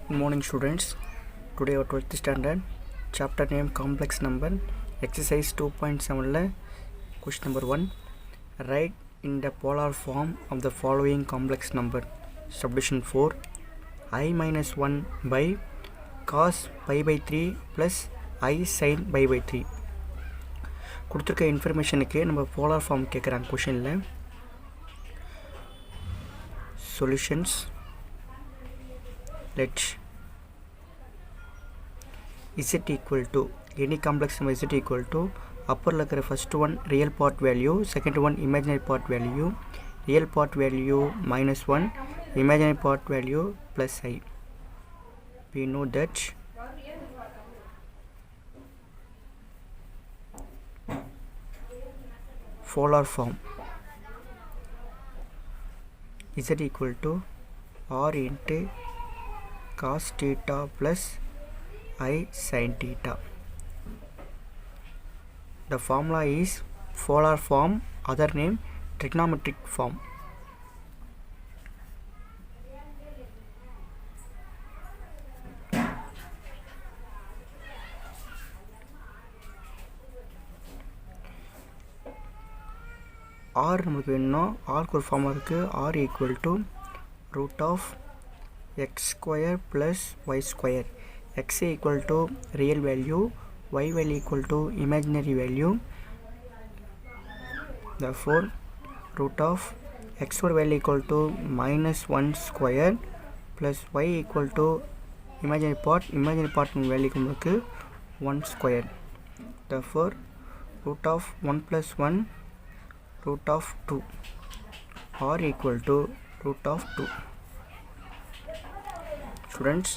Good morning students. Today our 12th standard chapter name complex number exercise 2.7 la question number 1 write in the polar form of the following complex number subdivision 4 I minus 1 by cos pi by 3 plus I sin pi by 3 கொடுத்துருக்க இன்ஃபர்மேஷனுக்கு நம்ம polar form கேட்குறாங்க கொஷனில் solutions let z equal to any complex number z equal to upper layer first one real part value, second one imaginary part value, real part value minus 1, imaginary part value plus I. We know that polar form z equal to r into cos theta plus I sin theta. The formula is polar form, other name trigonometric form. R நமக்கு வேணும்னா Rக்கு ஒரு formula இருக்குது. R equal to root of x square plus y square. X equal to real value, y value equal to imaginary value. Therefore root of x value equal to minus 1 square plus y equal to imaginary part value equal 1 square. Therefore root of 1 plus 1 root of 2. R equal to root of 2. Students,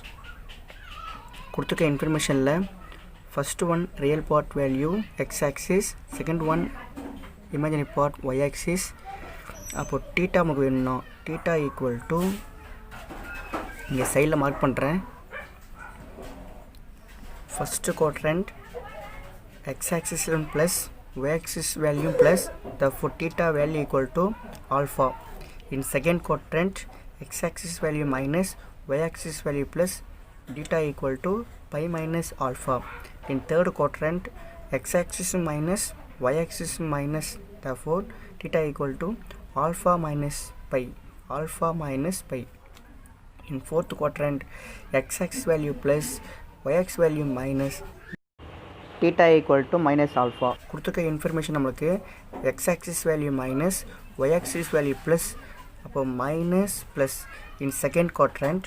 கொடுத்துருக்க இன்ஃபர்மேஷனில் first one real part value X axis, second one imaginary part Y axis. அப்போது theta நமக்கு வேணும்னா theta equal to இங்கே சைடில் mark பண்ணுறேன். First quadrant X axis plus Y axis value plus therefore theta value equal to alpha. In second quadrant x axis value minus y axis value plus theta equal to pi minus alpha. In third quadrant x axis minus y axis minus therefore theta equal to alpha minus pi. In fourth quadrant x axis value plus y axis value minus theta equal to minus alpha. கொடுத்துருக்க information நம்மளுக்கு x axis value minus y axis value plus அப்போ minus plus. In second quadrant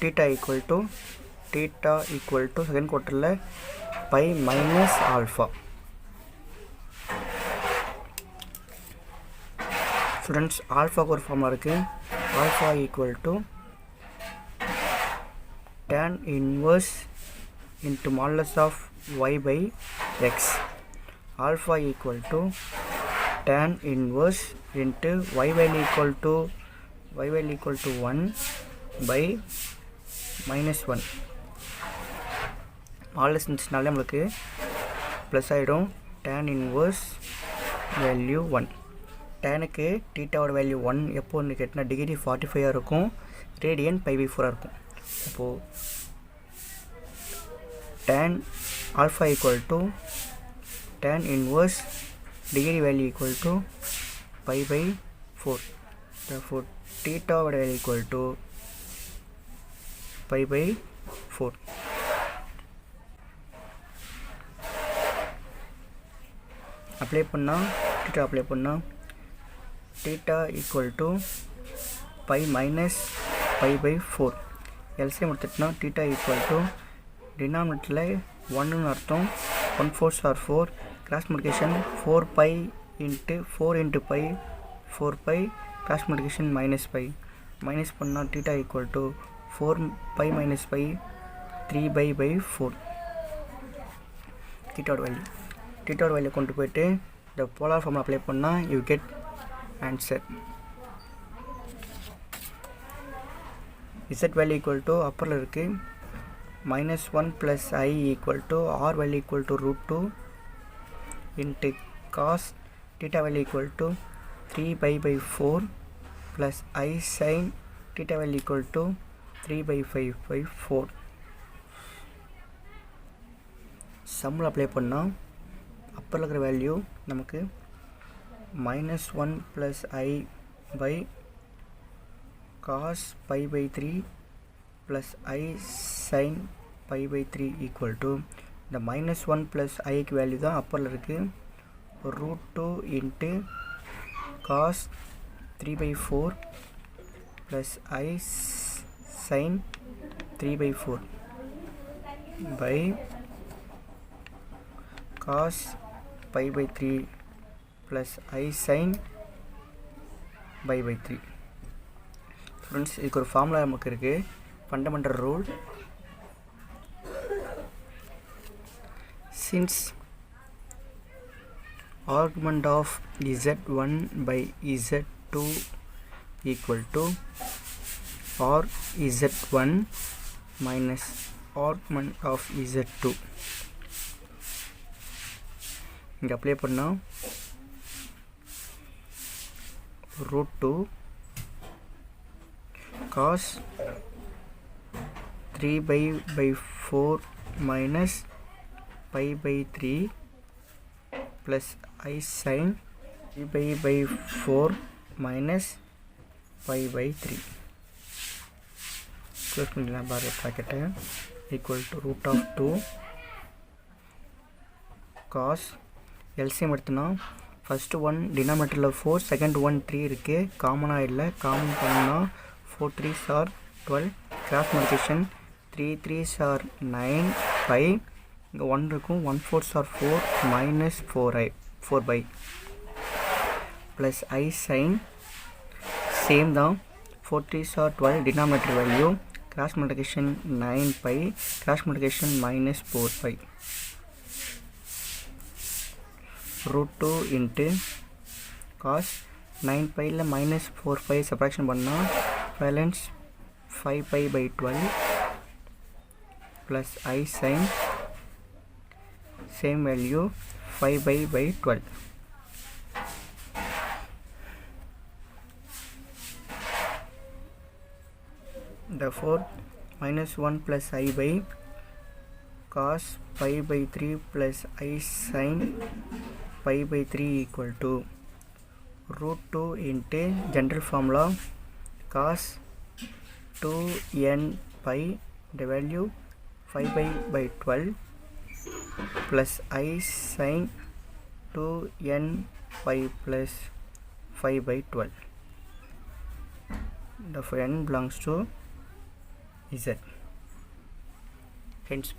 theta equal to second quadrantல pi minus alpha. Students, alpha ஒரு formula இருக்குது. alpha equal to tan inverse into modulus of y by x. Alpha equal to tan inverse into y value equal to 1 by minus 1. modulus இருந்துச்சுனாலே நம்மளுக்கு plus ஆகிடும். tan inverse value 1. டேனுக்கு டீட்டாவோட value 1 எப்போன்னு கேட்டால் degree 45 இருக்கும், radian π/4 இருக்கும். அப்போது tan alpha equal to tan inverse degree value equal to π/4. therefore theta value equal to π/4. Apply பண்ணால் theta equal to pi minus π/4. LCM எடுத்துட்டோம்னா theta equal to டினாமினேட்டரில் 1ன்னு அர்த்தம், 1/4 are 4, cross multiplication 4 pi into 4 into pi 4 pi, cross multiplication minus by. Minus பண்ணால் theta equal to 4 pi minus pi 3/4. theta value கொண்டு போயிட்டு இந்த polar formula apply பண்ணால் you get answer. z value equal to அப்பரில் இருக்குது minus 1 plus I equal to r value equal to root 2 into cos theta value equal to 3 pi by 4 plus I sin theta value equal to 3 by 5 by 4. சம்மில் apply பண்ணால் அப்பரில் இருக்கிற value நமக்கு -1 plus I by cos pi by 3 plus I sin pi by 3 equal to இந்த -1 plus I value தான் அப்பரில் இருக்குது √2 into cos 3 by 4 plus I sin 3 by 4 by cos pi by 3 plus I sin pi by 3. Friends இதுக்கு ஒரு formula நமக்கு இருக்குது fundamental rule. Since argument of z1 by z2 equal to or z1 minus argument of z2, இங்கே apply பண்ணால் √2 cos 3 by 4 minus pi by 3 plus I sin 3 by 4 minus pi by 3 close பண்ணிக்கலாம் பாரு ப்ராக்கெட்டை equal to √2 cos LCM எடுத்தோன்னா first 1 டினாமினேட்டரில் 4 second 1 3 இருக்குது காமனாக இல்லை common பண்ணால் 4 3s are 12 cross multiplication 3 3s are 9 5 இங்கே 1 இருக்கும் 1 4s are 4 minus 4 by plus I sin same தான் 4 3s are 12 denominator value cross multiplication 9 pi cross multiplication -4 pi √2 into cos 9 pi -4 pi subtraction பண்ணால் balance 5 pi by 12 plus I sin same value 5 pi by 12. Therefore -1 plus I by cos pi by 3 plus I sin pi by 3 equal to √2 into general formula cos 2n pi the value 5 pi by 12 plus I sin 2n pi plus 5 by 12. Therefore n belongs to Z. Hence